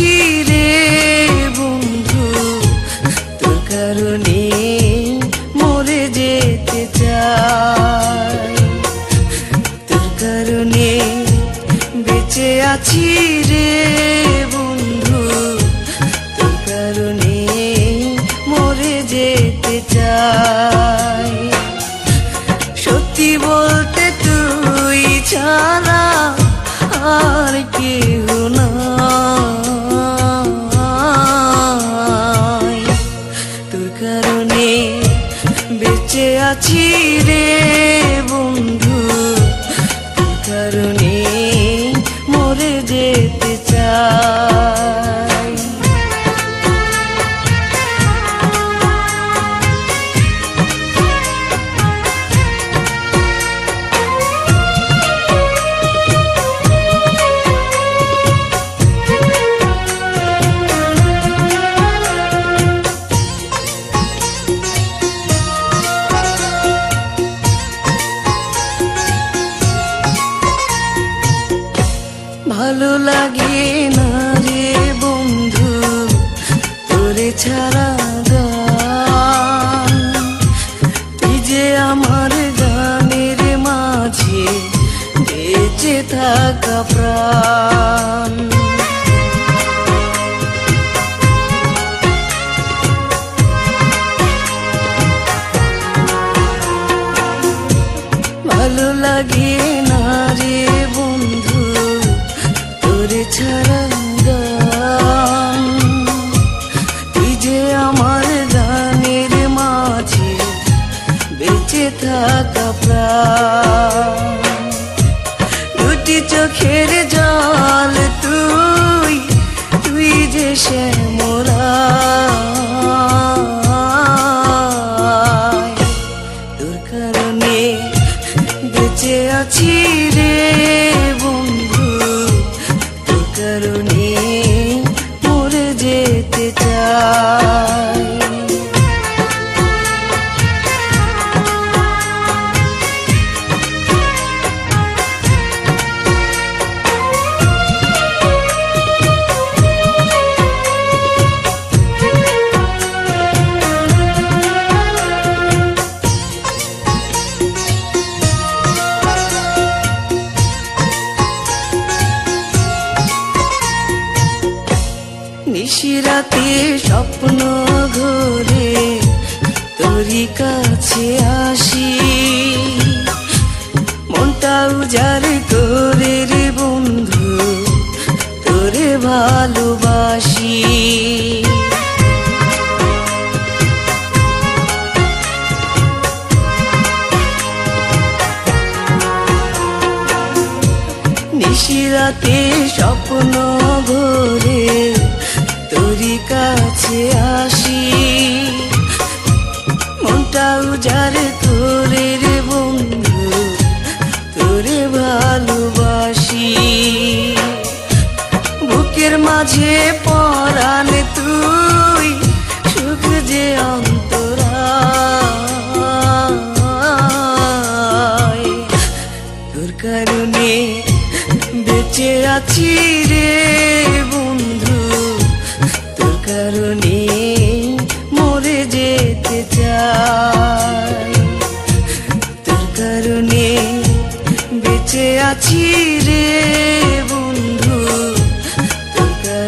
আছি রে বন্ধু, তোর কারণে মরে যেতে চাই। তোর কারণে বেঁচে আছি রে বন্ধু, তোর কারণে মরে যেতে চাই। সত্যি বলতে তুই ছাড়া আর কেউ নাই। তোর কারণে বেঁচে আছি রে বন্ধু, তোর কারণে মরে যেতে চাই। ভালো লাগে না রে বন্ধু তোরে ছাড়া গান, তুই যে আমার গানের মাঝে বেঁচে থাকা প্রাণ। ভালো লাগে না রে বন্ধু তোরে ছাড়া গান, তুই যে আমার গানের মাঝে বেঁচে থাকা প্রাণ। দুটি চোখের জল তুই, তুই যে শ্যামলায়। তোর কারণে বেঁচে আছি রে বন্ধু, তোর কারণে মরে যেতে চাই। নিশিরাতে স্বপ্ন ঘোরে তোরই কাছে আসি, মনটা উজাড় করে রে বন্ধু তোরে ভালোবাসি। নিশিরাতে স্বপ্ন ঘোরে তোরই কাছে আসি, মনটা উজাড় করে রে বন্ধু তোরে ভালোবাসি। বুকের মাঝে পরাণ তুই, সুখ যে অন্তরায়। তোর কারণে বেঁচে আছি রে বন্ধু, তোর কারণে মরে যেতে চাই। তোর কারণে বেঁচে আছি